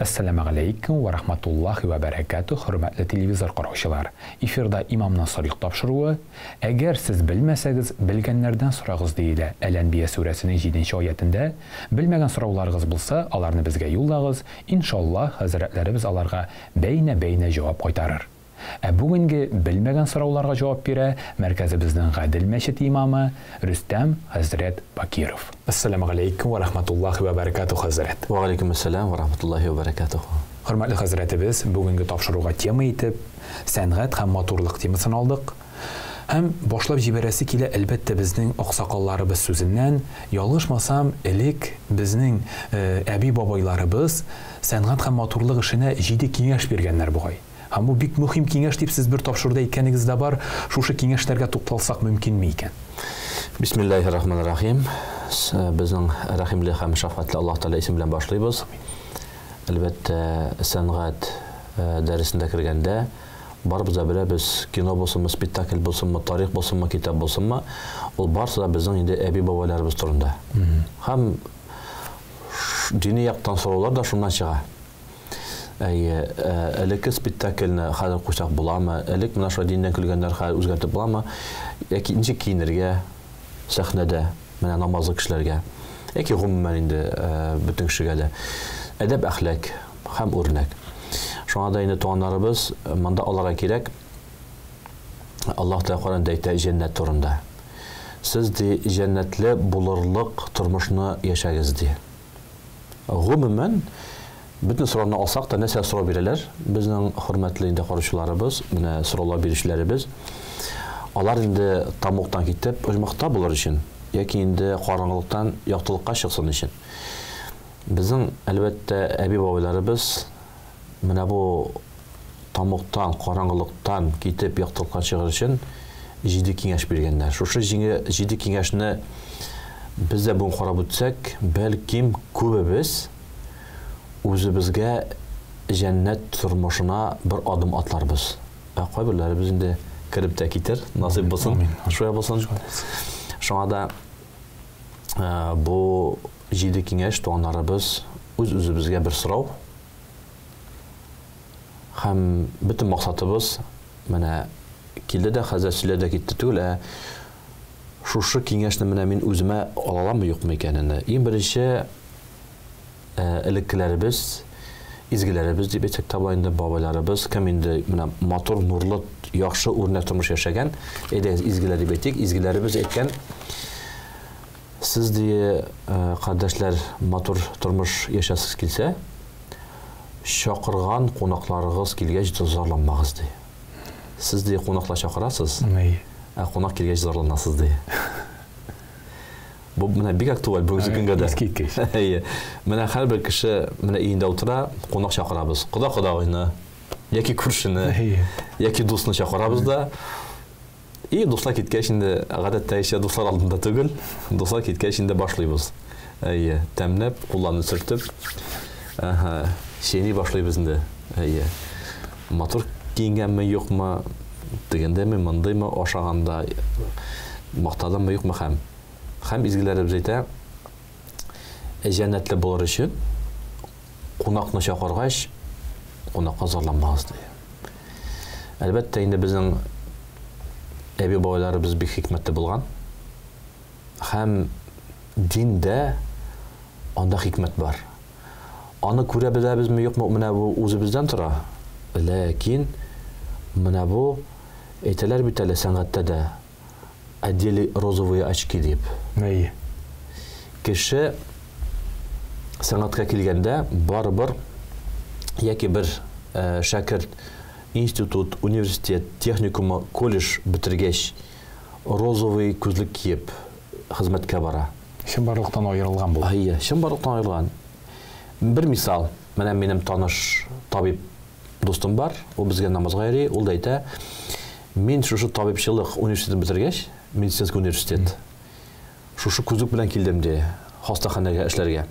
Ассаламу алейкум ва рахматуллахи ва баракату, хөрмәтле телевизор караучылар. Эфирда имамның сарык тапшыруы. Әгәр сез белмәсәгез, белгәннәрдән сорагыз диелә. Әл-Анбия сүрәсенең 7-нче аятында. Белмәгән сорауларыгыз булса, аларны безгә юллагыз. Иншаллах, хәзрәтләребез аларга бәйнә җавап кайтарыр. Бүгенге белмәгән сорауларга җавап бирә мәркәзебезнең Гадел мәчет имамы Рөстәм хәзрәт Бакиров. Ассаламу алейкум ва рахматуллахи ва баракату, хәзрәт. Ва алейкум ассалам ва рахматуллахи ва баракату. Хөрмәтле хәзрәтебез, бүгенге тапшыруга тема итеп сәнгать һәм матурлык темасын алдык. Һәм башлап җибәрәсе килә, әлбәттә, безнең аксакалларыбыз сүзеннән, ялгышмасам, элек безнең әби-бабайларыбыз сәнгать һәм матурлык эшенә җиде киңәш биргәннәр бугай. Һәм бу бик мөһим киңәш дип сез бер тапшыруда әйткәнегез дә бар. Шушы киңәшләргә тукталсак мөмкинме икән? Бисмиллаһир-рахманир-рахим. Безнең рәхимле һәм шәфкатьле Аллаһ Тәгалә исеме белән башлыйбыз. Әлбәттә, сәнгать дәресендә кергәндә барыбыз да беләбез, кино булсынмы, спектакль булсынмы, тарих булсынмы, китап булсынмы, ул барысы да безнең инде әби-бабайларыбыз турында. Һәм дини яктан сораулар да шуннан чыга. Элекке спектакльне хәзер куйсак буламы, элек менә шул диндән көлгәннәр хәзер үзгәртеп буламы, яки ничек киенергә сәхнәдә, менә намазлы кешеләргә, яки гомумән инде бөтен кешегә дә әдәп, әхлак һәм үрнәк. Шуңа да инде туганнарыбыз монда аларга кирәк. Аллаһ Тәгалә Коръәндә әйтә җәннәт турында. Сез ди җәннәтле булырлык тормышны яшәгез ди. Гомумән bütün sorularını alsak da nəsə soru biriler. Bizden hürmetli indi karışılarımız, sorular birişlerimiz. Alar indi tamıqtan gidip özmaqta bulur için. Yaki indi qaranlıqtan yaxtılıqqa çıxsın için. Bizim elbette əbi-babaylarımız bu tamıqtan, qaranlıqtan gidip yaxtılıqqa çıxır için ciddi kengəş bergenler. Şuşu ciddi kengəşini biz de bunu qarab ötsək, bəlkim köbimiz үзебезгә җәннәт тормышына бер адым атларбыз. Кайберләребез инде кирип тә китер, насыйп булсын, шуя булсын. Шуңа да бу җиде киңәш туганнарыбыз үз-үзебезгә бер сорау. Һәм бөтен максатыбыз менә килде дә хәзер сөйләдә китте түгел, шушы киңәшне менә мин үземә ала аламмы юкмы икәнен. Иң беренче элеккеләребез, изгеләребез дип әйтсәк тә инде бабайларыбыз, кем инде менә матур, нурлы, яхшы үрнәк тормыш яшәгән, изгеләр дип әйтик, изгеләребез әйткән, сез ди кардәшләр матур тормыш яшәсез килсә, чакырган кунакларыгыз килгәч зарланмагыз ди. Сез ди кунаклар чакырасыз, кунак килгәч зарланасыз ди. Bu bik aktual бүгенге көнгә дә. Менә һәрбер кеше менә өендә утыра, кунак чакырабыз. Кода-кодагыйны, яки күршене, яки дусны чакырабыз да. И дуслар киткәч инде гадәттә ишә дуслар алдында түгел, дуслар киткәч инде башлыйбыз. Тәмләп, кулларны сөртеп, шени башлыйбыз инде. Матур киенгәнме, юкмы, дигәндәме, мондаймы, ашаганда мактадымы, юкмы һәм изгеләребез әйтә, җәннәтле булыр өчен кунакны чакыргач, кунакка зарланмагыз ди. Әлбәттә, инде безнең әби-бабайларыбыз бик хикмәтле булган. Һәм диндә анда хикмәт бар. Аны күрә беләбезме, юкмы, менә бу үзебездән тора. Ләкин менә бу әйтәләр бит әле сәнгатьтә дә одели розовые очки дип. Кеше сәнгатькә килгәндә барыбер яки бер шәкерт институт, университет, техникум, колледж битергәч розовый күзлек киеп хезмәткә бара. Чынбарлыктан аерылган бу. Чынбарлыктан аерылган. Бер мисал, менә минем таныш табиб дустым бар, ул безгә намазга йөри, ул да әйтә, мин шушы табибчылык университетын битергәч, медицинский университет. Шушы күзлек белән килдем ди, хастаханәгә эшләргә.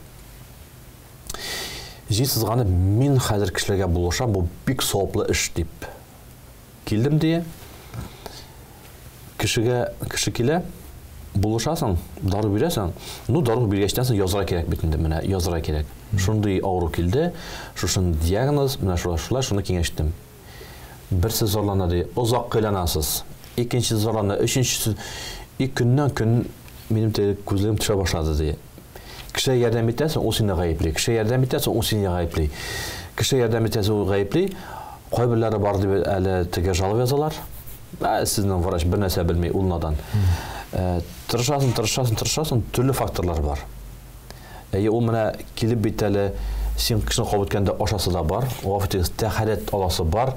Җир сызганып, мин хәзер кешеләргә булышам, бу бик саваплы эш дип. Килдем ди, кеше килә, булышасың, дару бирәсең, ну дару биргәчтән соң языра кирәк бит инде, менә языра кирәк. Шундый авыру килде, шушын диагноз, менә шулай шуны киңәштем. Берсе зарлана ди, озак кыйланасыз. Икенче зарлана, өченчесе көннән көн минем күзлегем төшә башлады ди. Кеше ярдәм итәсең, ул сине гаепли. Кеше ярдәм итәсең, ул сине гаепли. Кеше ярдәм итәсең, ул гаепли. Кайберләре бар дип әле теге жалоб язалар. Сезнең врач бер нәрсә белми, ул надан. Тырышасың, төрле факторлар бар. Ул менә килеп бит әле син кешене кабул иткәндә ашасы да бар, вафтиз тәһарәт аласы бар,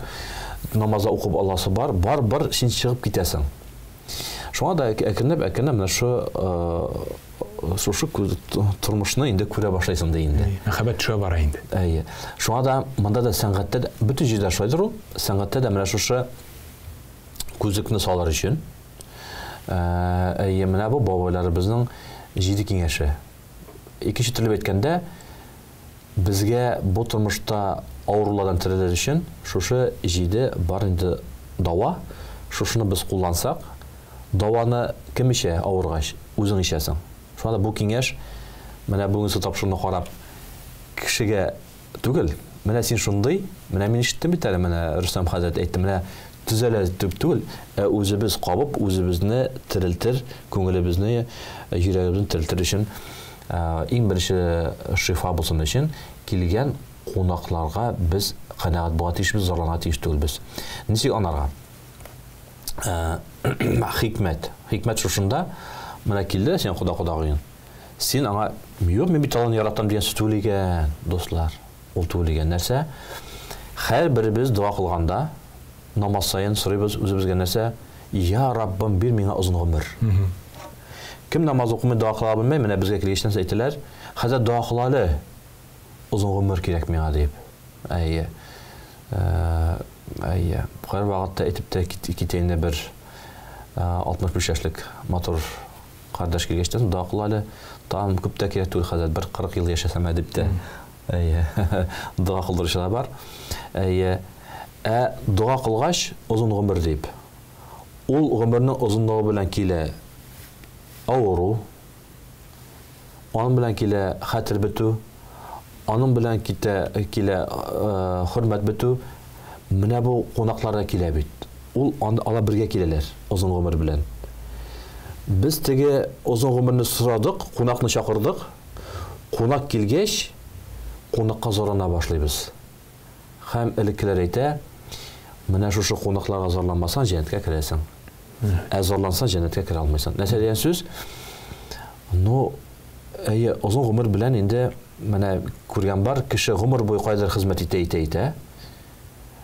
намаза укып аласы бар, бар син чыгып китәсең. Шуңа да әкренләп менә шушы тормышны инде күрә башлайсың да инде. Мәхәббәт төшә бара инде. Шуңа да монда да сәнгатьтә дә бөтен җирдә шулайдыр ул. Сәнгатьтә дә менә шушы күзлекне салар өчен менә бу бабайларыбызның җиде киңәше. Икенче төрле әйткәндә, безгә бу тормышта авырулардан терелер өчен шушы җиде бар инде дава. Шушыны без куллансак, даваны кем ичә авыргач, үзең ичәсең. Шуңа да бу киңәш менә бүгенге тапшыруны карап кешегә түгел. Менә син шундый, менә мин ишеттем бит әле, менә Рөстәм хәзрәт әйтте, менә түзәлә түгел, үзебез кабып, үзебезне терелтер, күңелебезне, йөрәгебезне терелтер өчен иң беренче шифа булсын өчен килгән кунакларга без канәгать була тиешбез, зарлана тиеш түгелбез. Ничек анарга? Хикмәт шушында менә килде, син кудагыйын. Син аңа юк, мин бит аларны яратам дигән сүтүлегән, дуслар. Ул түлегән нәрсә? Һәрберебез дуа кылганда, намаз сайын сорыйбыз үзебезгә нәрсә? Я Раббым, бир миңа озын гомер. Кем намаз укымый дуа кыла белмәй, менә безгә килгәчтән әйтәләр, хәзер дуа кылалы. Озын гомер кирәк миңа дип. Һәр вакытта әйтеп тә китәйне бер 65 яшьлек матур кардәш килгәчтән дуа кылалы. Там күп тә кирәк түгел, хәзер бер 40 ел яшәсәм дип тә. Дуа кылдырышалар бар. Дуа кылгач озын гомер дип. Ул гомернең озынлыгы белән килә авыру, аның белән килә хәтер бетү, аның белән килә хөрмәт бетү. Менә бу кунакларга килә бит. Ул ала бергә киләләр озын гомер белән. Без теге озын гомерне сорадык, кунакны чакырдык. Кунак килгәч, кунакка зарлана башлыйбыз. Һәм элеккеләр әйтә, менә шушы кунакларга зарланмасаң, җәннәткә керәсең. Зарлансаң, җәннәткә керә алмыйсың. Нәрсә дигән сүз? Озын гомер белән инде менә күргән бар, кеше гомер буе кайдыр хезмәт итә.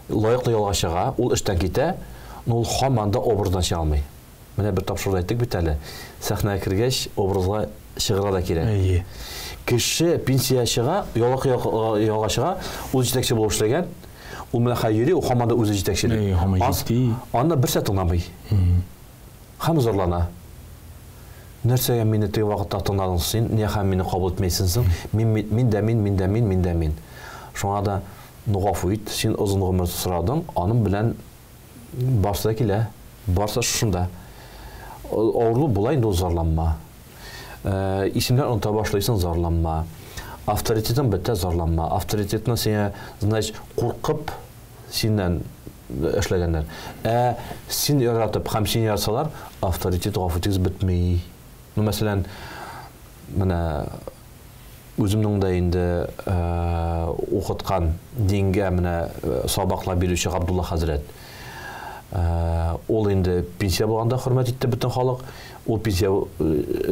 Лаеклы ялга чыга, ул эштән китә, ул һаман да образдан чыга алмый. Менә бер тапшырып әйттек бит әле. Сәхнәгә кергәч, образга чыгыра да кирәк. Кеше пенсия чыга, ялга чыга, ул җитәкче булып эшләгән. Ул менә хәйри, ул һаман да үзе җитәкчелек. Анда бер сәт тыңламый. Һәм зарлана. Нәрсәгә мине теге вакытта тыңладың син? Нигә һәм мине кабул итмәйсең? Мин дә. Шуңа да гафу ит, син озын гомер сорадың, аның белән барса килә, барса шунда. Авырлык була инде, зарланма. Исемнәр оныта башлыйсың, зарланма. Авторитетың бетә, зарланма. Авторитетны сиңа, значит, куркып синнән эшләгәннәр. Син яратып, һәм син яратсалар, авторитет гафутиз бетмей. Мәсәлән, менә үземнең дә инде укыткан дингә менә сабаклар бирүче Габдулла хәзрәт. Ул инде пенсия булганда хөрмәт итте бөтен халык. Ул пенсия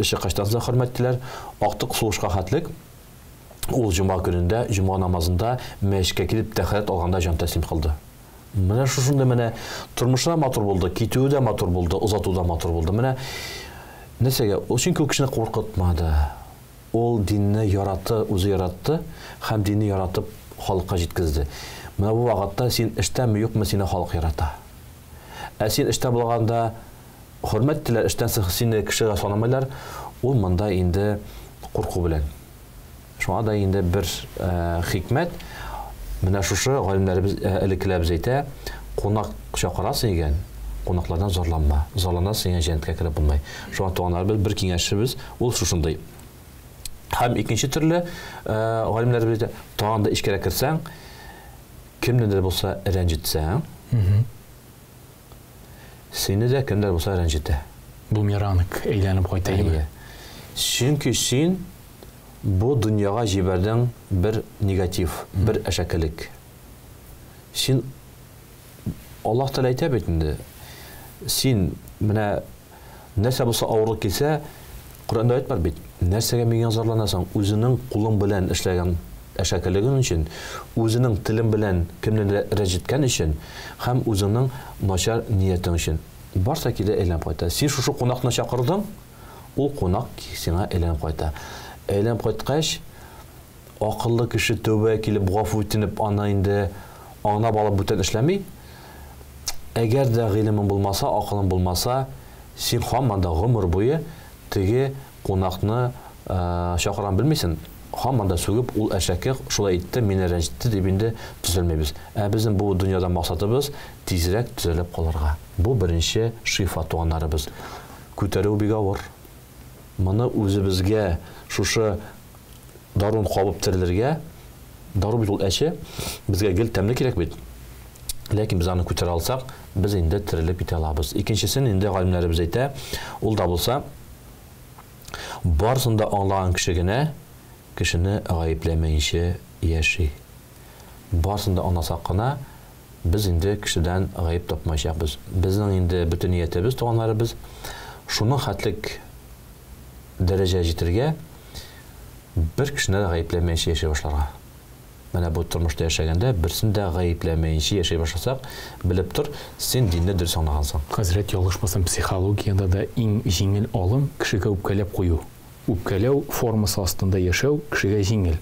чыккачтан соң хөрмәт иттеләр. Актык сулышка хәтлек. Ул җума көнендә, җума намазында мәчеткә килеп тәһарәт алганда җан тәслим кылды. Менә шушында менә тормышы матур булды, китүе дә матур булды, узату да матур булды. Менә нәрсәгә? Ул чөнки кешене куркытмады. Ул динне яратты, үзе яратты, һәм динне яратып халыкка җиткезде. Менә бу вакытта син эштәме, юкмы, сине халык ярата. Син эштә булганда хөрмәт итәләр, эштән соң сине кешегә санамыйлар, ул монда инде курку белән. Шуңа да инде бер хикмәт, менә шушы галимнәребез элекләп әйтә, кунак чакырасың дигән, Қонақлардан зарланма. Зарланасың, сен жәннәткә кіріп булмай. Шуңа туганнарыбыз бер киңәшебез ул шушындай. Һәм икенче төрле галимнәр белә тагында эшкә кирсәң, кемнедер булса рәнҗетсәң, сине дә кемдер булса рәнҗетә. Бумеранг әйләнеп кайтаймы? Чөнки син бу дөньяга җибәрдең бер негатив, бер әшәкелек. Син Аллаһ Тәгалә әйтә бит инде. Син менә нәрсә булса авырлык килсә, Коръәндә әйт бар бит. Нәрсәгә миңа зарланасың? Үзенең кулың белән эшләгән әшәкелегең өчен, үзенең телең белән кемне рәҗеткән өчен, һәм үзенең начар ниятең өчен. Барса килә әйләнеп кайта. Син шушы кунакны чакырдың, ул кунак сиңа әйләнеп кайта. Әйләнеп кайткач, акыллы кеше тәүбә килеп гафу үтенеп, ана инде аңнап алып бүтән эшләми. Әгәр дә гыйлемең булмаса, акылың булмаса, син һаман да гомер буе теге кунакны чакырган белмисең. Һаман да сүгеп ул әшәке шулай итте, мине рәнҗетте дип инде төзәлмәйбез. Безнең бу дөньяда максатыбыз тизрәк төзәлеп калырга. Бу беренче шифа туганнарыбыз. Күтәрү бик авыр. Моны үзебезгә шушы дарун кабып терелергә, дару бит ул әче, безгә гел тәмле кирәк бит. Ләкин без аны күтәрә алсак, без инде терелеп итә алабыз. Икенчесен инде галимнәребез әйтә, ул да булса барсында аңлаган кеше генә кешене гаепләмәенчә яши. Барсында аңласак кына без инде кешедән гаеп тапмаячакбыз. Безнең инде бөтен ниятебез, туганнарыбыз, шуның хәтлек дәрәҗәгә җитәргә, бер кешене гаепләмәенчә яши башларга. Менә бу тормышта яшәгәндә берсен дә гаепләмәенчә яши башласак, белеп тор, син динне дөрес аңлагансың. Хәзрәт, ялгышмасам, психологиядә дә иң җиңел алым кешегә үпкәләп кую. Үпкәләү формасы астында яшәү кешегә җиңел.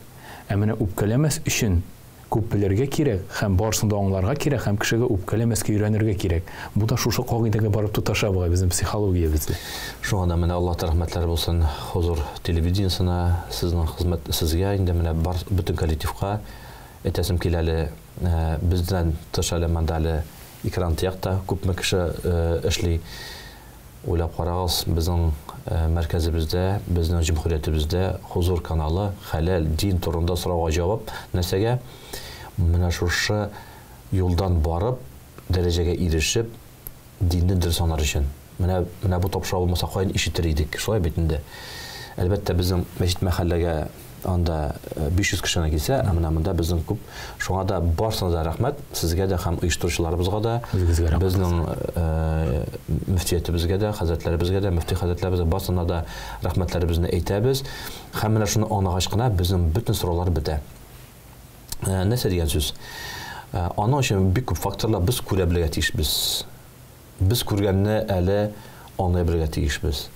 Ә менә үпкәләмәс өчен күп белергә кирәк, һәм барсында аңларга кирәк, һәм кешегә үпкәләмәскә өйрәнергә кирәк. Бу да шушы кагыйдәгә барып тоташа бугай безнең психологиябезне. Шуңа да менә Аллаһ рәхмәтләре булсын Хозур телевидениесына, сезнең хезмәт сезгә инде менә бар бөтен коллективка әйтәсем килә әле бездән тыш әле монда экран тиякта күпме кеше эшли. Уйлап карагыз, безнең мәркәзебездә, безнең җөмһүриятебездә Хозур каналы хәләл дин турында сорауга җавап нәрсәгә? Менә шушы юлдан барып, дәрәҗәгә ирешеп, динне дөрес аңлар өчен. Менә бу тапшыру булмаса каян ишетер идек? Шулай бит инде. Әлбәттә безнең мәчет мәхәлләгә анда 500 кешене килсә, менә монда безнең күп. Шуңа да барсына да рәхмәт, сезгә дә һәм оештыручыларыбызга да, безнең мөфтиятебезгә дә, хәзрәтләребезгә дә, мөфти хәзрәтләребезгә барсына да рәхмәтләребезне әйтәбез. Һәм менә шуны аңлагач кына безнең бөтен сораулар бетә. Нәрсә дигән сүз? Аның өчен бик күп факторлар без күрә белергә тиешбез. Без күргәнне әле аңлый белергә тиешбез.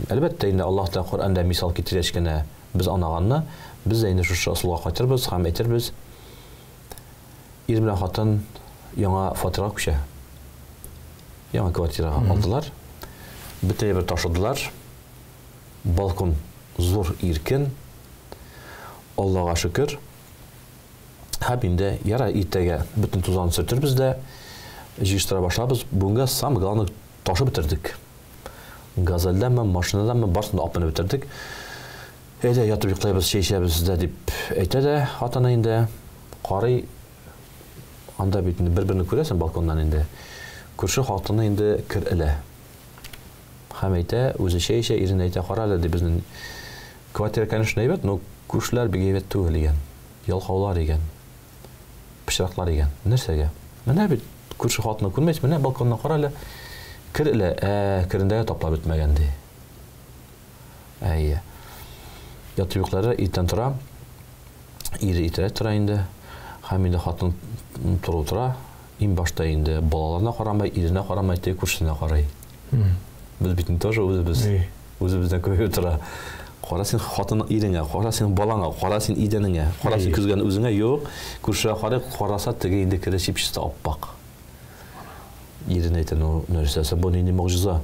Әлбәттә инде Аллаһ та Коръәндә мисал китерәч кенә biz anaganны, biz də indi şuшы asılға qaytırбыз, һәм әйтербез. Ир белән хатын яңа фатирга күчә. Яңа квартирага алдылар. Бөтен бер ташыдылар. Балкон зур иркен. Аллага шөкер. Һәм инде яра иртәгә бөтен тузан сөртербез дә җыштыра башлабыз. Бүгенгә самый главный ташы битердек. Газелдәме, машинаданмы барсын апны битердек. Әйдә ятып йоклайбыз, чәйшәбез дә дип әйтә дә, хатыны инде карый анда бит бер-берне күрәсең балконнан инде. Күрше хатыны инде кер элә. Һәм әйтә, үзе чәйшә, ирен әйтә, кара әле дип безнең квартира конечно әйбәт, но күршеләр бик әйбәт түгел икән. Ялкаулар икән. Пычраклар икән. Нәрсәгә? Менә бит күрше хатыны күрмәйсез, менә балконнан кара әле кер элә, керендәге таплап бетмәгән ди. Әйе. Ятып йоклары иртән тора, ире иртәрәк тора инде, һәм инде хатын тору тора, иң башта инде балаларына карамай, иренә карамай, тик күршесенә карый. Без бит тоже үзебездән көйгә тора. Кара син хатының иреңә, кара син балаңа, кара син идәнеңә, кара син күзгән үзеңә, юк, күршегә карый, караса теге инде кере чипчисты аппак. Ирен әйтә, нәрсәсе бу нинди могҗиза.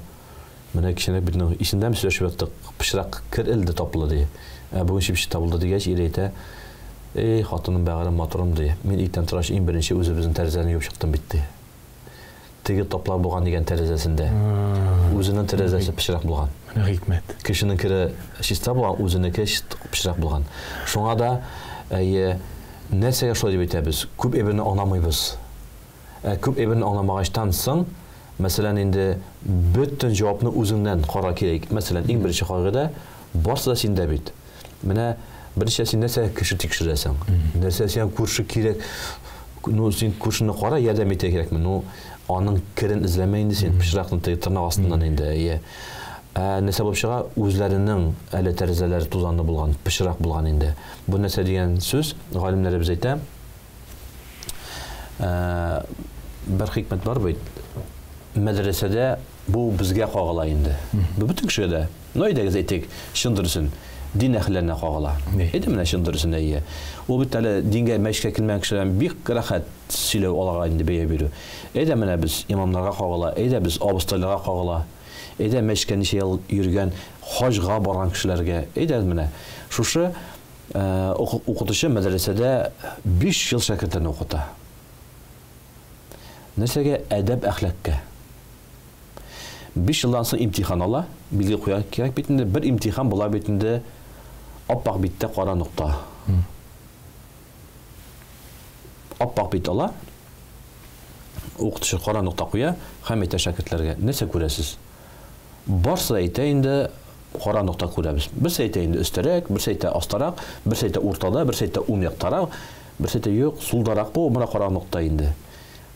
Менә киченәк битнең исендәме сөйләшеп яттык, пычрак кер элде тапылды ди. Бүген чипчи табылды дигәч, ире әйтә, хатыным бәгәрем моторым ди. Мин иртән тораш иң беренче үзебезнең тәрәзәне юып чыктым бит ди. теге таплар булган дигән тәрәзәсендә. Үзенең тәрәзәсе пешрәк булган. Менә хикмәт. Кешенең кире чиста булган, үзенеке пешрәк булган. Шуңа да нәрсәгә шулай дип әйтәбез? Күп әйберне аңламыйбыз. Күп әйберне аңламагачтан соң, мәсәлән, инде бөтен җавапны үзеңнән кара кирәк. Мәсәлән, иң беренче кагыйдә барсы да синдә бит. Менә беренче син нәрсә кеше тикшерәсең? Нәрсә син күрше кирәк? Ну, син күршене кара, ярдәм итә кирәкме? Ну, аның кирен эзләмә инде син, пешрәкне тырнак астыннан инде. Нәрсә булып чыга? Үзләренең әле тәрәзәләре тузанлы булган, пешрәк булган инде. Бу нәрсә дигән сүз галимнәр без әйтә. Бер хикмәт бар бит. Мәдрәсәдә бу безгә кагыла инде. Бу бөтен кешегә. Ну, әйдәгез әйтик, шындырсын. Дин әһләренә кагыла. Әйдә менә шындырсын әйе. Ул бит әле дингә мәшкә килмәгән кешеләр бик рәхәт сөйләү алага инде бәя бирү. Әйдә менә без имамнарга кагыла, әйдә без абыстайларга кагыла. Әйдә мәшкә ничә ел йөргән, хаҗга барган кешеләргә. Әйдә менә шушы укытучы мәдрәсәдә 5 ел шәкертләрне укыта. Нәрсәгә? Әдәп әхлакка. 5 елдан соң имтихан ала, билге куя кирәк бит инде. Бер имтихан була бит инде. Аппак биттә кара нукта. Аппак бит ала. Укытучы кара нукта куя, һәм әйтә шәкертләргә: "Нәрсә күрәсез?" Барсы әйтә инде кара нукта күрәбез. Берсе әйтә инде өстәрәк, берсе әйтә астарак, берсе әйтә уртада, берсе әйтә уң яктарак, берсе әйтә юк, сулдарак бу, менә кара нукта инде.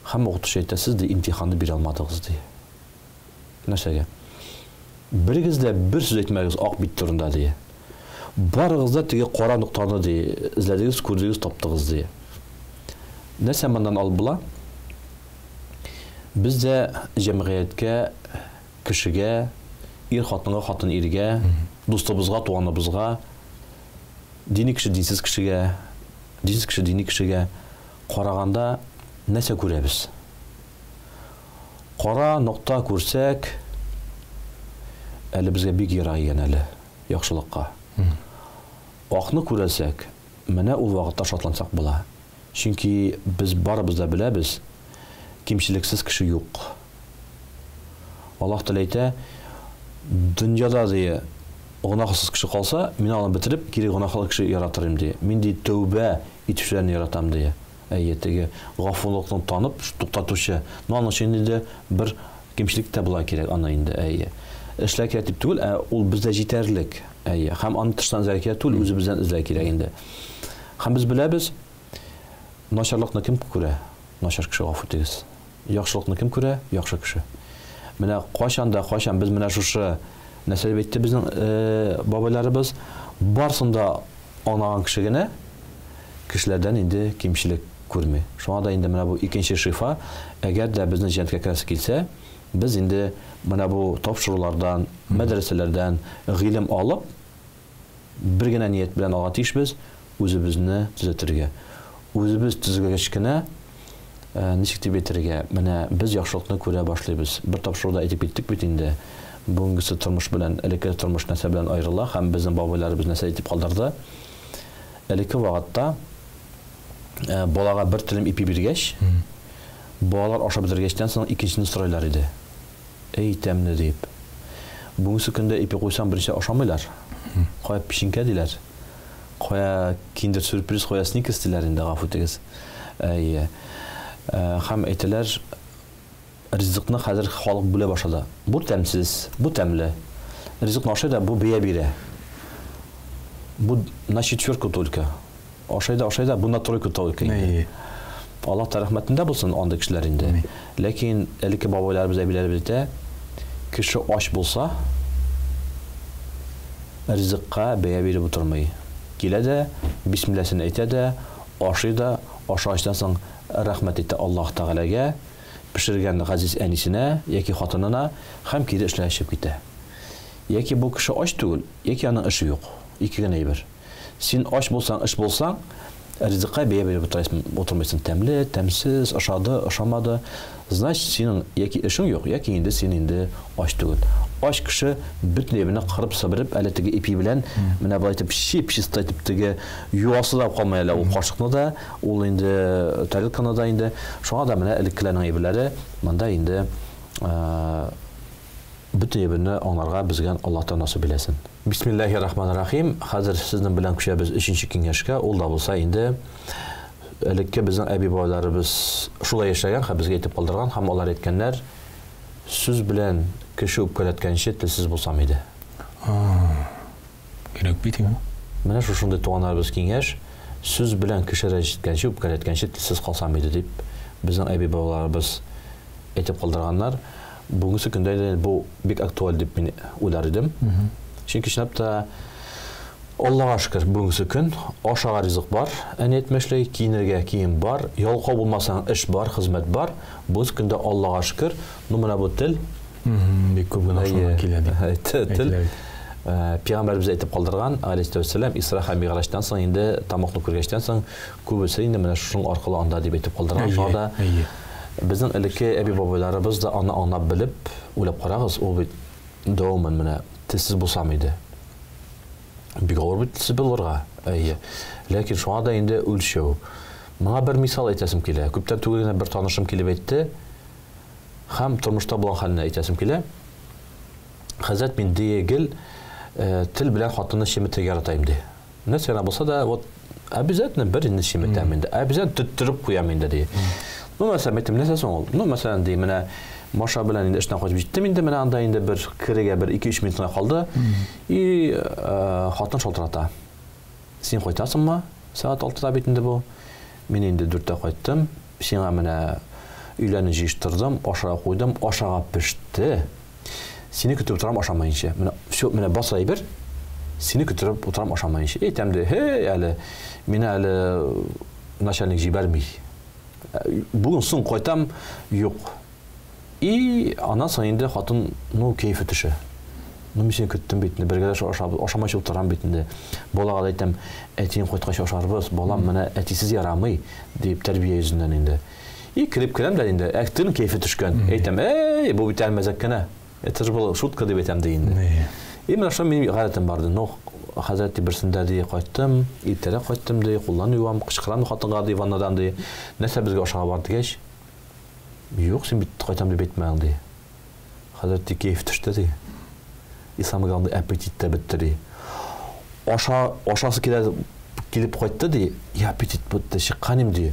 Һәм укытучы әйтә: "Сез дә имтиханны бирә алмадыгыз" ди. Нәрсәгә? Берегез дә бер сүз әйтмәгез ак бит турында ди. Барыгыз да теге кара нуктаны ди, эзләдегез, күрдегез, таптыгыз ди. Нәрсә мондан алып була? Без дә җәмгыятькә, кешегә, ир-хатынга, хатын иргә, дустыбызга, туганыбызга, дини кеше динсез кешегә, динсез кеше дини кешегә караганда нәрсә күрәбез? Кара нокта күрсәк, әле безгә бик ерак икән әле яхшылыкка. Акны күрсәк, менә ул вакытта шатлансак була. Чөнки без барыбыз да беләбез, кимчилексез кеше юк. Аллаһ Тәгалә дөньяда ди гынахсыз кеше калса, мин аны бетереп, кире гынахлы кеше яратырым ди. Мин ди тәүбә итүчеләрне яратам ди. Әйтеге гафурлыкны танып, туктатучы. Ну, аның өчен инде бер кимчилек тә була кирәк аны инде. Эшләр кирәк дип түгел, ул бездә җитәрлек. Һәм аны тыштан зәркә түгел, үзебездән эзләр кирәк инде. Һәм без беләбез, начарлыкны кем күрә? Начар кеше гафу итегез. Яхшылыкны кем күрә? Яхшы кеше. Менә кайчан без менә шушы нәрсәләр әйтте безнең бабайларыбыз, барсында аңлаган кеше генә кешеләрдән инде кимчилек күрми. Шуңа да инде менә бу икенче шифа, әгәр дә безнең җәнәткә керәсе килсә, без инде менә бу тапшырулардан, мәдрәсәләрдән гыйлем алып, бер генә ният белән алга тиешбез, үзебезне төзәтергә. Үзебез төзегәч кенә ничек дип әйтергә, менә без яхшылыкны күрә башлыйбыз. Бер тапшыруда әйтеп киттек бит инде. Бүгенге тормыш белән, элекке тормыш нәрсә белән аерыла, һәм безнең бабайларыбыз нәрсә әйтеп калдырды. Элекке вакытта балага бер телем ипи биргәч, балалар ашап бетергәчтән соң икенчесен сорайлар иде. Эй, тәмле дип. Бүгенге көндә ипи куйсаң беренче ашамыйлар. Кая пишинкә диләр. Кая киндер сюрприз, кая сникерс диләр инде, гафу итегез. Һәм әйтәләр, ризыкны хәзер халык бүлә башлады. Бу тәмсез, бу тәмле. Ризыкны ашай да бу бия бирә. Бу на четверку только. Ашай да, бу на тройку только инде. Аллаһ та рәхмәтендә булсын андый кешеләр инде. Ләкин элекке бабайларыбыз әбиләребез әйтә, кеше аш булса, ризыкка бия биреп утырмый. Килә дә, бисмиллаһын әйтә дә, ашый да, ашаачтан соң рәхмәт итә Аллаһ Тәгаләгә, пешергән газиз әнисенә яки хатынына, һәм кире эшләшеп китә. Яки бу кеше аш түгел, яки аның эше юк. Ике генә әйбер. Син аш булсаң, эш булсаң, ризыкка бия биреп утырмыйсың. Тәмле, тәмсез, ашады, ашамады. Значит, синең яки эшең юк, яки инде син инде аш түгел. аш кеше бөтен ебене кырып сыбырып, әле теге ипи белән менә булай итеп чип-чист итеп теге юасы да калмый әле ул кашыкны да, ул инде тарелканы да инде. Шуңа да менә элеккеләрнең әйберләре монда инде бөтен ебене аңларга безгә Аллаһтан насыйп итсен. Бисмиллаһир-рахманир-рахим. Хәзер сезнең белән күчәбез 3нче киңәшкә. Ул да булса инде элекке безнең әби-бабайларыбыз шулай яшәгән, һәм безгә әйтеп калдырган, һәм алар әйткәннәр, сүз белән кеше үпкәләткәнче телсез булсам иде. Кирәк бит инде. Менә шушындай туганнарыбыз киңәш, сүз белән кеше рәҗиткәнче, үпкәләткәнче телсез калсам иде дип безнең әби-бабаларыбыз әйтеп калдырганнар. Бүгенге көндә бу бик актуаль дип мин уйлар идем. Чөнки чынлап та Аллаһка шөкер, бүгенге көн ашага ризык бар, әни әйтмәшләй, киенергә кием бар, ялкау булмасаң эш бар, хезмәт бар. Бүгенге көндә Аллаһка шөкер, менә бу тел бик күп генә шуңа килә дип. Тел Пәйгамбәрбез әйтеп калдырган, алейһиссәлам, Исра һәм Мигъраҗтан соң инде тамакны күргәчтән соң күбесе инде менә шуның аркылы анда дип әйтеп калдырган. Шуңа безнең элекке әби-бабайларыбыз да аны аңлап белеп, уйлап карагыз, ул бит дәвамын менә телсез булсам иде. Бик авыр бит телсез булырга. Ләкин шуңа да инде үлчәү. Моңа бер мисал әйтәсем килә. Күптән түгел генә бер танышым килеп әйтте. Һәм тормышта булган хәлне әйтәсем килә. Хәзрәт мин диегел тел белән хатынны шеметергә яратайм ди. Нәрсә булса да, вот обязательно бер инде шеметәм инде. Обязательно төттүреп куям инде ди. Мәсәлән, нәрсә соң ул? Мәсәлән, ди, менә Маша белән инде эштән кайтып җиттем инде, менә анда инде бер кирегә бер 2-3 минутка калды. И хатын шалтырата. Син кайтасыңмы? Сәгать 6-да бит инде бу. Мин инде 4-тә кайттым. Сиңа менә өйләнне җыштырдым, ашага куйдым, ашага пеште. Сине көтеп торам ашамаенча. Менә всё, менә басай бер. Сине көтеп торам ашамаенча. Әйтәм дә, әле мине әле начальник җибәрми. Бүген соң кайтам, юк. И анан соң инде хатын, кәйфе төшә. Мин сине көттем бит инде, бергәләшеп ашамаенча утырам бит инде. Балага да әйтәм, әтиң кайткач ашарбыз, балам менә әтисез ярамый дип тәрбия йөзеннән инде. И кирип керәм дә инде, әктин кәйфе төшкән. Әйтәм, бу бит мәзәк кенә. Это же была шутка дип әйтәм ди инде. И менә шул минем гадәтем барды. Хәзрәт берсендә ди кайттым, иртәрәк кайттым ди, куллан юам, кычкырам хатынга ди, ваннадан ди. Нәрсә безгә ашага бар дигәч, юк, син бит кайтам дип әйтмәң ди. Хәзрәт ди кәйф төште ди. И самое главное, аппетит та бетте ди. Ашасы килеп кайтты ди, и аппетит бетте, чыкканым ди.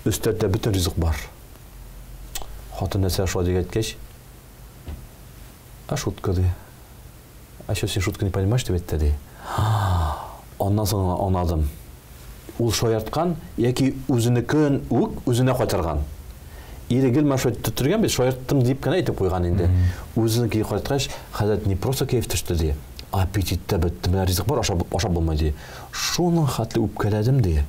Өстәлдә бөтен ризык бар. Хатын нәрсә шулай дигәткәч, шутка ди. Что син шутка не понимаешь, дип әйтте ди. Аннан соң аңладым. Ул шаярткан, яки үзенекен үзенә кайтарган. Ирегел мәшәт төтергән бит, шаярттым дип кенә әйтеп куйган инде. Үзенеке кайткач, хәзрәт не просто кәйф төште ди. Аппетитта бетте, менә ризык бар, ашап булмый ди. Шуның хәтле үпкәләдем ди.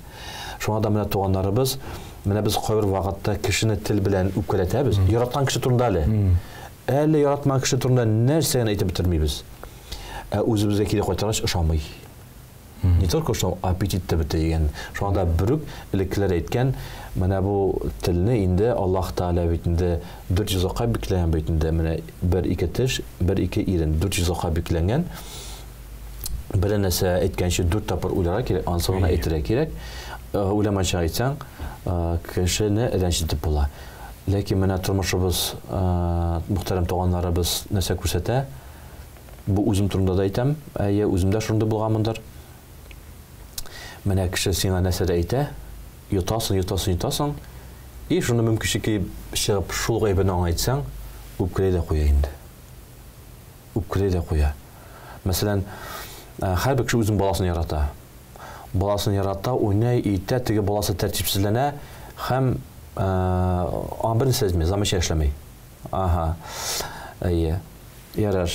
Шуңа да менә туганнарыбыз, менә без кайбер вакытта кешене тел белән үпкәләтәбез. Яраткан кеше турында әле яратмаган кеше турында нәрсәне әйтеп бетермибез. Үзебезгә кире кайтаргач ошамый. Не только что аппетитта бетте дигән. Шуңа да бүрек элекләр әйткән, менә бу телне инде Аллаһ Таала бит инде 400 га бикләгән бит инде. Менә 1-2 теш, 1-2 ирен 400 га бикләнгән. Бер нәрсә әйткәнче 4 тапкыр уйларга кирәк, ансыгына әйтергә кирәк. Уйламаенча әйтсәң, кешене рәнҗетеп була. Ләкин менә тормышыбыз, мөхтәрәм туганнарыбыз нәрсә күрсәтә? Бу үзем турында да әйтәм, үземдә шунда булганмындыр. Менә кеше сиңа нәрсә әйтә, йотасың, и шуны мөмкинчеки чыгып шул гайбен аңлайтсаң, үпкәләй дә куя инде. Үпкәләй дә куя. Мәсәлән, һәрбер кеше үзенең баласын ярата. Баласын ярата, уйнай, итә, теге баласы тәртипсезләнә, һәм бер нәрсә замечание эшләмәй. Ярар.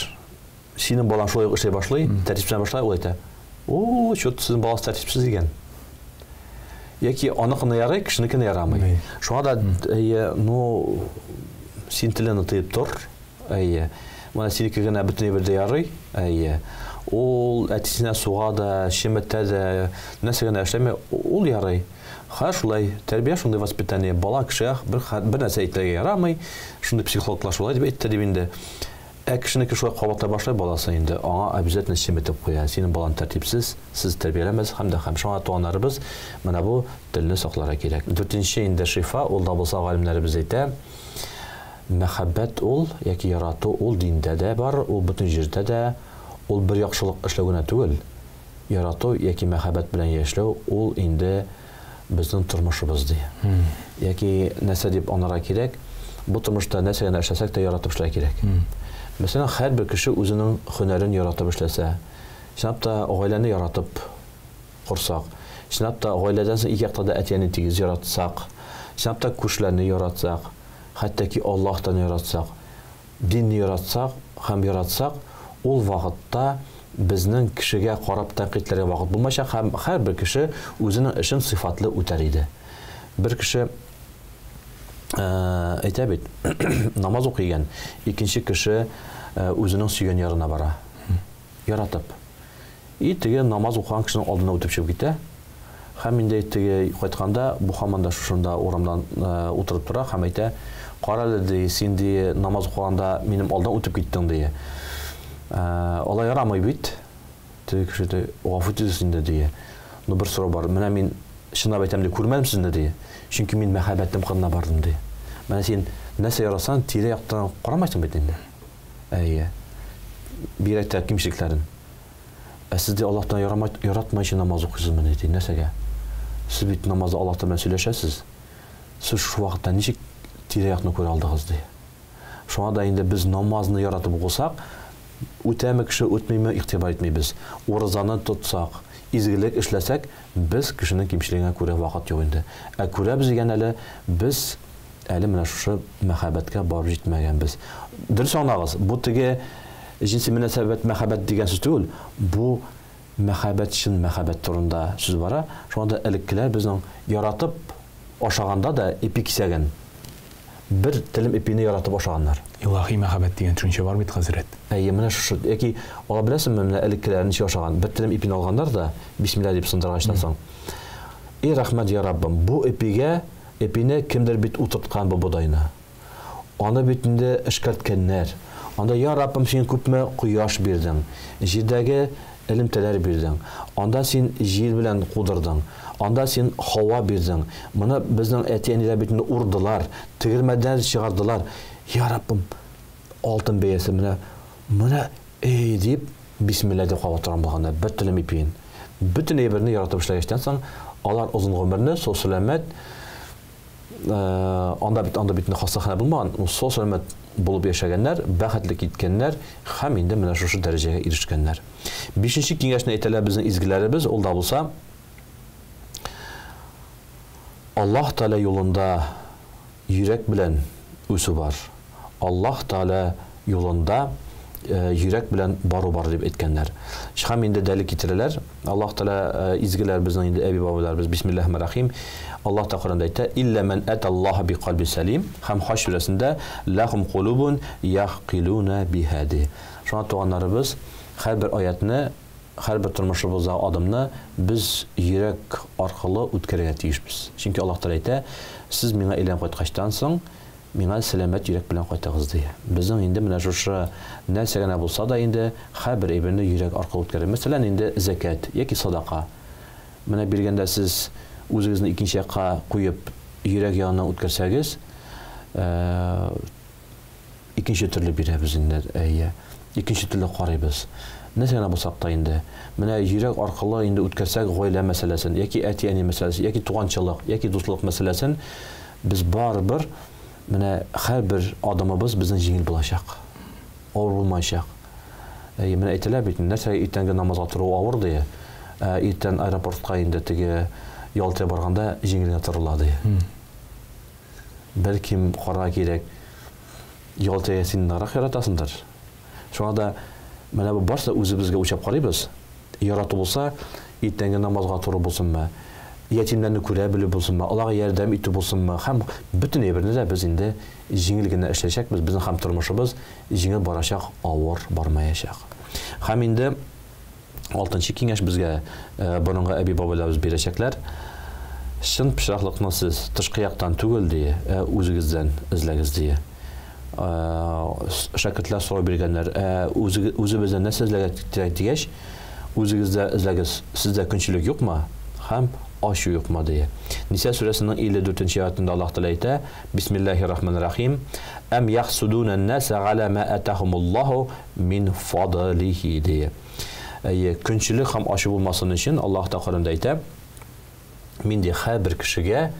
Синең балаң шулай эшләй башлый, тәртипсезләнә башлай, ул әйтә. Чөт сезнең баласы тәртипсез дигән. Яки аныкны ярый, кешенекене ярамый. Шуңа да, син телен тыеп тор. Менә синеке генә бөтен бердә ярый. Ул әтисенә суга да, шеметә дә, нәрсә генә эшләмәй, ул ярый. Шулай, тәрбия шундай воспитание, бала кеше бер нәрсә әйтергә ярамый, шундай психологлар шулай дип әйтте дип инде. Кешенеке шулай кабатлай башлай баласы инде аңа обязательно чиметеп куя. Синең балаң тәртипсез, сез тәрбияләмәс һәм шуңа туганнарыбыз менә бу телне сакларга кирәк. 4нче инде шифа, ул да булса галимнәребез әйтә, мәхәббәт ул яки ярату ул диндә дә бар, ул бөтен җирдә дә, ул бер яхшылык эшләү генә түгел. Ярату яки мәхәббәт белән яшәү ул инде безнең тормышыбыз ди. Яки нәрсә дип анарга кирәк? Бу тормышта нәрсә генә эшләсәк тә яратып эшләргә кирәк. Мәсәлән, һәрбер кеше үзенең һөнәрен яратып эшләсә, чынлап та гаиләне яратып курсак, чынлап та гаиләдән соң ике якта да әтияне тигез яратсак, чынлап та күршеләрне яратсак, хәтта ки Аллаһтан яратсак, динне яратсак һәм яратсак, ул вакытта безнең кешегә карап тәнкыйтьләргә вакыт булмаячак һәм һәрбер кеше үзенең эшен сыйфатлы үтәр иде. Бер кеше әйтә бит, намаз укыган, икенче кеше үзенең сөйгән ярына бара. Яратып. Теге намаз укыган кешенең алдына үтеп чыгып китә. Һәм инде теге кайтканда бу һаман да шушында урамдан утырып тора һәм әйтә, "Кара ди, син ди намаз укыганда минем алдан үтеп киттең" ди. Алай ярамый бит. Теге кеше дә гафу итегез инде ди. Ну бер сорау бар. Менә мин чынлап әйтәм ди, күрмәдем сезне ди. Чөнки мин мәхәббәтем кырына бардым ди. Менә син нәрсә ярасаң, тирә-яктан карамайсың бит инде. Әйе. Бирәктә кимчелекләрен. Сез ди Аллаһтан яратмайчы намаз укыйсызмы ди. Нәрсәгә? Сез бит намазда Аллаһ белән сөйләшәсез. Сез шу вакытта ничек тирә-якны күрә алдыгыз ди. Шуңа да инде без намазны яратып укысак, үтәме кеше үтмәйме игътибар итмәйбез. Уразаны тотсак, изгелек эшләсәк, без кешенең кимчелегенә күрә вакыт юк инде. Күрәбез дигән әле без әле менә шушы мәхәббәткә барып җитмәгәнбез. Дөрес аңлагыз, бу теге җинси мөнәсәбәт мәхәббәт дигән сүз түгел. Бу мәхәббәт өчен мәхәббәт турында сүз бара. Шуңда элеккеләр безнең яратып ашаганда да ипи кисәгән. Бер телем ипине яратып ашаганнар. Илаһи мәхәббәт дигән төшенчә бар бит хәзрәт. Менә шушы яки ала беләсезме, менә элеккеләр ничә ашаган. Бер телем ипине алганнар да бисмилла дип сындыргачтан соң. Рәхмәт я Раббым, бу ипине кемдер бит утырткан бу бодайны. Аны бит инде эшкәрткәннәр. Анда я Раббым, син күпме кояш бирдең, җирдәге элемтәләр бирдең. Анда син җил белән кудырдың. Анда син һава бирдең. Моны безнең әти-әниләр бит инде урдылар, тегермәдән чыгардылар. Я Раббым, алтын бәясе менә дип бисмилла дип кабатларга булганда бер телем ипин. Бүтән әйберне яратып эшләгәчтән соң алар озын гомерне, сау-сәламәт, анда бит хастахана булмаган, сау-сәламәт булып яшәгәннәр, бәхетле киткәннәр һәм инде менә шушы дәрәҗәгә ирешкәннәр. 5нче киңәшне әйтәләр безнең изгеләребез, ул да булса Аллаһ Таала юлында йөрәк белән үсү бар. Аллаһ Таала юлында йөрәк белән бару бар дип әйткәннәр. Һәм инде дәлил китерәләр. Аллаһ Таала изгеләр безнең инде әби бабаларыбыз бисмиллаһир-рахим. Аллаһ та Коръәндә әйтә: "Илля ман аталлаһа биқалби салим", һәм Хаҗ сүрәсендә: "Лахум кулубун яқилуна бихади". Шуңа туганнарыбыз һәрбер аятны, һәрбер тормышыбызда адымны без йөрәк аркылы үткәрергә тиешбез. Чөнки Аллаһ Таала әйтә: "Сез миңа әйләнеп кайткачтан соң, миңа сәламәт йөрәк белән кайтыгыз" ди. Безнең инде менә шушы нәрсә генә булса да инде һәрбер әйберне йөрәк аркылы үткәрә. Мәсәлән, инде закат яки садака. Менә биргәндә сез үзегезне икенче якка куеп йөрәк янына үткәрсәгез, икенче төрле бирәбез инде. Икенче төрле карыйбыз. Нәрсә генә булсак та инде менә йөрәк аркылы инде үткәрсәк гаилә мәсьәләсен, яки әти-әни мәсьәләсен, яки туганчылык, яки дуслык мәсьәләсен, без барыбер менә һәрбер адымыбыз безнең җиңел булачак. Авыр булмаячак. Менә әйтәләр бит, нәрсә иртәнге намазга тору авыр ди. Иртән аэропортка инде теге ялтыя барганда җиңелгә торыла ди. Бәлким карга кирәк. Ялтыя син нарак яратасыңдыр. Шуңа да менә бу барса үзебезгә үчәп карыйбыз. Ярату булса, иртәнге намазга туры булсынмы, ятимнәрне күрә белү булсынмы, аларга ярдәм итү булсынмы, һәм бүтән әйберне дә без инде җиңел генә эшләячәкбез. Безнең һәм тормышыбыз җиңел барачак, авыр бармаячак. Һәм инде 6нчы киңәш безгә борынгы әби бабаларыбыз бирәчәкләр. Чын пычраклыкны сез тышкы яктан түгел ди, үзегездән эзләгез ди. шәкертләр сорау биргәннәр, үзебездән нәрсә эзләргә дигәч, үзегездә эзләгез, сездә көнчелек юкмы һәм ашу юкмы дия. Ниса сүрәсенең 54-нче аятында Аллаһ Тәгалә әйтә: Бисмиллаһир-рахманир-рахим. Әм яхсудуна ан-наса ала ма атахумуллаху мин фадлихи дия. Көнчелек һәм ашу булмасын өчен Аллаһ та Коръәндә әйтә: Мин ди һәр кешегә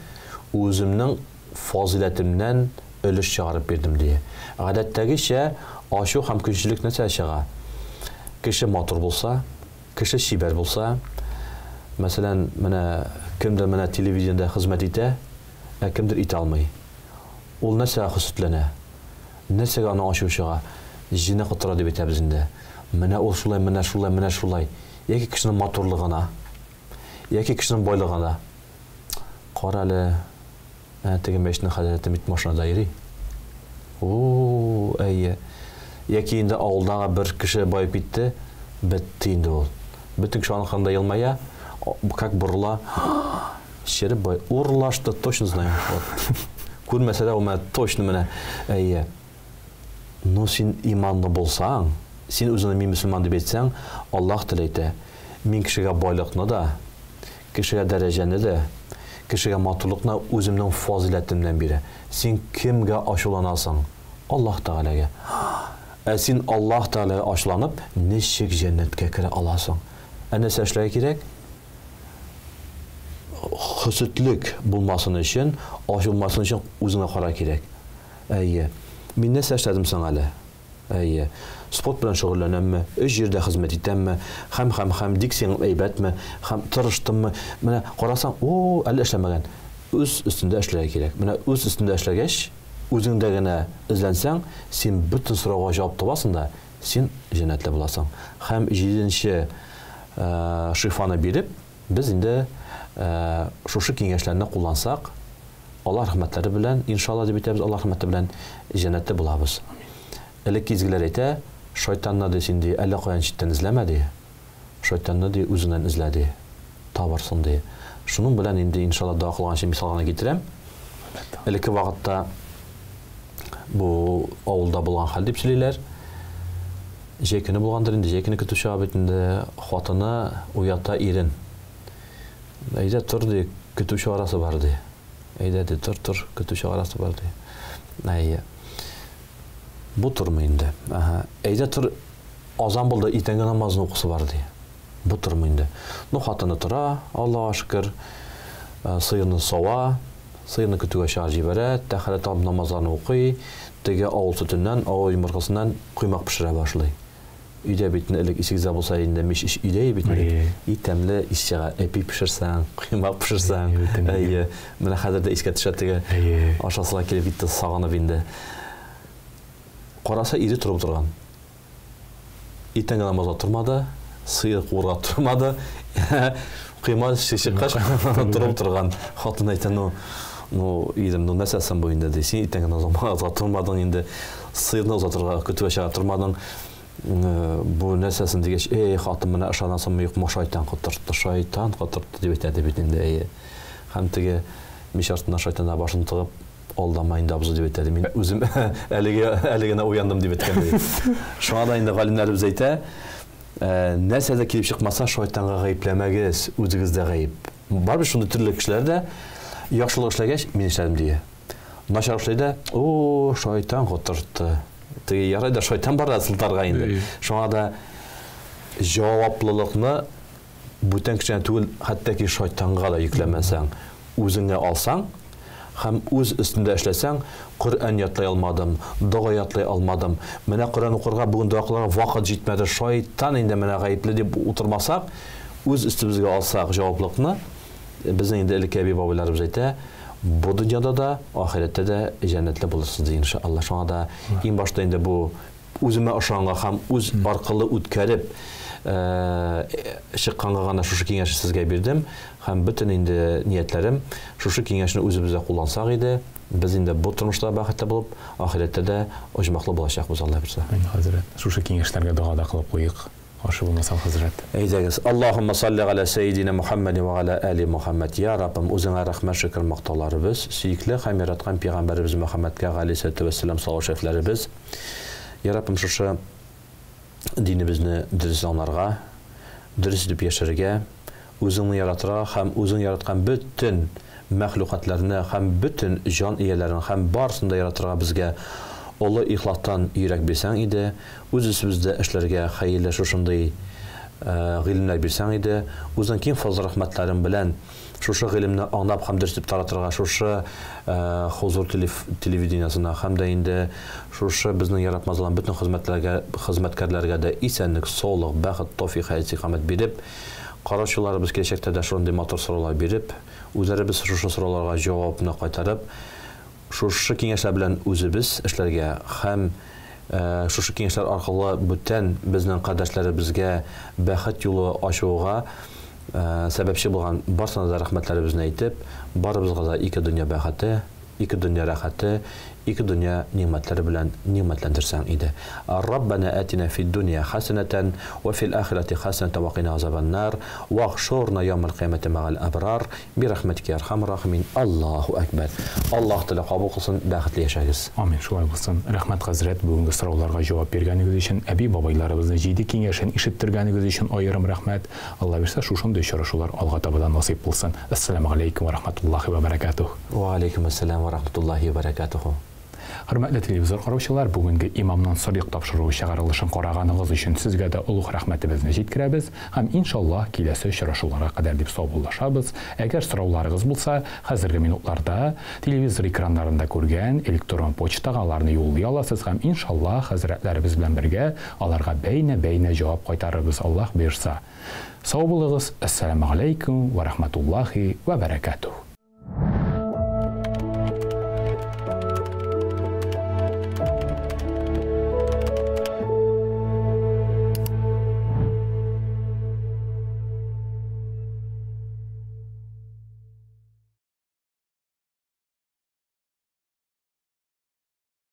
үземнең фазилатымнан өлеш чыгарып бирдем дия. Гадәттәгечә ашу һәм көнчелек нәрсә чыга? Кеше матур булса, кеше шибәр булса, мәсәлән, менә кемдер менә телевидениедә хезмәт итә, кемдер итә алмый. Ул нәрсә хәсәтләнә? Нәрсәгә аны ашу чыга? Җине кытыра дип әйтәбез инде. Менә ул шулай, менә шулай, менә шулай. Яки кешенең матурлыгына, яки кешенең байлыгына. Кара әле, теге мәчетнең хәзрәте бит машинада йөри. Әйе. Яки инде авылдагы бер кеше байып китте, бетте инде ул. Бөтен кеше аны кандай елмая, как бурла. Шереп бай урлашты, точно знаю. Вот. Күрмәсә дә ул менә точно менә. Әйе. Ну син иманлы булсаң, син үзеңне мин мөселман дип әйтсәң, Аллаһ теләйтә. Мин кешегә байлыкны да, кешегә дәрәҗәне дә, кешегә матурлыкны үземнең фазилатымнан бирә. Син кемгә ачуланасың? Аллаһ Тәгаләгә. Син Аллаһ Тәгаләгә ачуланып, ничек җәннәткә керә аласың? Нәрсә эшләргә кирәк? Хөсетлек булмасын өчен, ачылмасын өчен үзеңә кара кирәк. Әйе. Мин нәрсә эшләдем соң әле? Әйе. Спорт белән шөгыльләнәмме? Өч җирдә хезмәт итәмме? Һәм диксиң әйбәтме? Һәм тырыштыммы? Менә карасаң, әле эшләмәгән. Үз өстендә эшләргә кирәк. Менә үз өстендә эшләгәч, үзеңдә генә эзләнсәң, син бөтен сорауга җавап табасың да, син җәннәтле буласың. Һәм 7-нче шифаны биреп, без инде шушы киңәшләрне куллансак, Аллаһ рәхмәтләре белән, иншалла дип әйтәбез, Аллаһ рәхмәте белән җәннәттә булабыз. Элек изгеләр әйтә, шайтанны да син ди, әллә каян читтән эзләмә ди. Шайтанны ди үзеннән эзлә ди. Табарсың ди. Шуның белән инде иншалла дua кылганчы мисалына китерәм. Элекке вакытта бу авылда булган хәл дип сөйлиләр. Җәй көне булгандыр инде, җәй көне көтүче абит инде хатыны уята ирен. Әйдә тор ди, көтүче арасы бар ди. Әйдә ди, тор, көтүче арасы бар ди. Әйе. Бу турмы инде. Әйдә тор, азан булды, итәнге намазны укысы бар ди. Бу турмы инде. Ну хатыны тора, Аллаһа шөкер, сыйырны сава, сыйырны көтүгә чыгар җибәрә, тәһарәт алып намазларны укый, теге авыл сөтеннән, авыл йомыркасыннан коймак пешерә башлый. Өйдә битне элек исегездә булса инде миш өйдә битне. Итәмле ишчәгә эпи пешерсәң, коймак пешерсәң, әйе, менә хәзер дә искә төшә теге ашасыга килеп китте сагынып инде. Караса ире турып торган. Итәнге намазга тормады, сыйыр куырга тормады. Кыйма шишиккаш турып торган. Хатын әйтә, ну ирем, нәрсәсен бу инде ди. Син итәнге намазга тормадың инде, сыйырны узатырга көтүгә чыга тормадың. Бу нәрсәсен дигәч, хатын менә ышанасыңмы юкмы, шайтан кытыртты дип әйтә бит инде. Һәм теге миш артына шайтанга башын тыгып, алдама инде абзый дип әйтә. Мин үзем әлегә уяндым дип әйткән. Шуңа да инде галимнәребез әйтә, нәрсәдә килеп чыкмаса, шайтанга гаепләмәгез, үзегездә гаеп. Барбы шундый төрле кешеләр дә яхшылык эшләгәч, мин эшләдем дия. Начар эшләде, шайтан кытыртты. Теге ярай да шайтан бар да сылтарга инде. Шуңа да җаваплылыкны бүтән кешегә түгел, хәтта шайтанга да йөкләмәсәң, үзеңә алсаң, һәм үз өстендә эшләсәң, Коръән ятлай алмадым, дуа ятлай алмадым. Менә Коръән укырга бүген дуа кылырга вакыт җитмәде. Шайтан инде менә гаепле дип утырмасак, үз өстебезгә алсак җаваплыкны, безнең инде элекке әби бабайларыбыз әйтә, бу дөньяда да, ахирәттә дә җәннәтле булырсыз ди иншалла. Шуңа да иң башта инде бу үземә ышанга һәм үз аркылы үткәреп чыкканга гына шушы киңәшне сезгә бирдем. Һәм бөтен инде ниятләрем шушы киңәшне үзебездә куллансак иде, без инде бу тормышта бәхетле булып, ахирәттә дә оҗмаклы булачакбыз, Алла бирсә. Хәзрәт, шушы киңәшләргә дуа да кылып куйык. Ашы булмасам, хәзрәт. Әйдәгез. Аллаһумма салли ала сайидина Мухаммад ва ала али Мухаммад. Я Раббым, үзеңә рәхмәт шөкер мактауларыбыз, сөйкле һәм яраткан пәйгамбәрбез Мөхәммәдкә галейһиссәлату вассалам салаватларыбыз. Я Раббым, шушы динебезне дөрес аңларга, дөрес дип яшәргә, үзеңне яратырга һәм үзең яраткан бөтен мәхлукатларны һәм бөтен җан ияләрен һәм барысын да яратырга безгә олы ихластан йөрәк бирсәң иде, үзебездә эшләргә хәерле шушындый гыйлемнәр бирсәң иде, үзең киң фазл рәхмәтләрен белән шушы гыйлемне аңлап һәм дөрес дип таратырга, шушы хузур телевидениесына һәм дә инде шушы безнең яратмазлан бөтен хезмәткәрләргә дә исәнлек, саулык, бәхет, тауфик, хәйр-сихамәт биреп, караучыларыбыз киләчәктә дә шундый матур сораулар биреп, үзләребез шушы сорауларга җавапны кайтарып, шушы киңәшләр белән үзебез эшләргә һәм шушы киңәшләр аркылы бүтән безнең кардәшләребезгә бәхет юлы ачуга сәбәпче булган барсына да рәхмәтләребезне әйтеп, барыбызга да ике дөнья бәхете, ике дөнья рәхәте, ике дөнья нимәтләре белән нимәтләндерсәң иде. Раббана атина фид дунья хасанатан ва фил ахирати хасанатан ва қина азабан нар ва хшурна яумал қиямати мa'al абрар би рахматика я архамур рахимин. Аллаһу акбар. Аллаһ тәала кабул кылсын, бәхетле яшәгез. Амин. Шулай булсын. Рәхмәт хәзрәт, бүгенге сорауларга җавап биргәнегез өчен, әби бабайларыбызны җиде киңәшен ишеттергәнегез өчен аерым рәхмәт. Алла бирсә, шушындый очрашулар алга табадан насыйп булсын. Ассаламу алейкум ва рахматуллахи ва баракатух. Ва алейкум ассалам ва рахматуллахи ва баракатух. Хөрмәтле телевизор караучылар, бүгенге имамнан садыйк тапшыру чыгарылышын караганыгыз өчен сезгә дә улуг рәхмәтебезне җиткерәбез һәм иншаллаһ киләсе очрашуларга кадәр дип саубуллашабыз. Әгәр сорауларыгыз булса, хәзерге минутларда телевизор экраннарында күргән электрон почтага аларны юллый аласыз һәм иншаллаһ хәзрәтләребез белән бергә аларга бәйнә җавап кайтарырбыз, Аллаһ бирсә. Сау булыгыз. Ассаламу алейкум ва рахматуллахи ва баракатух.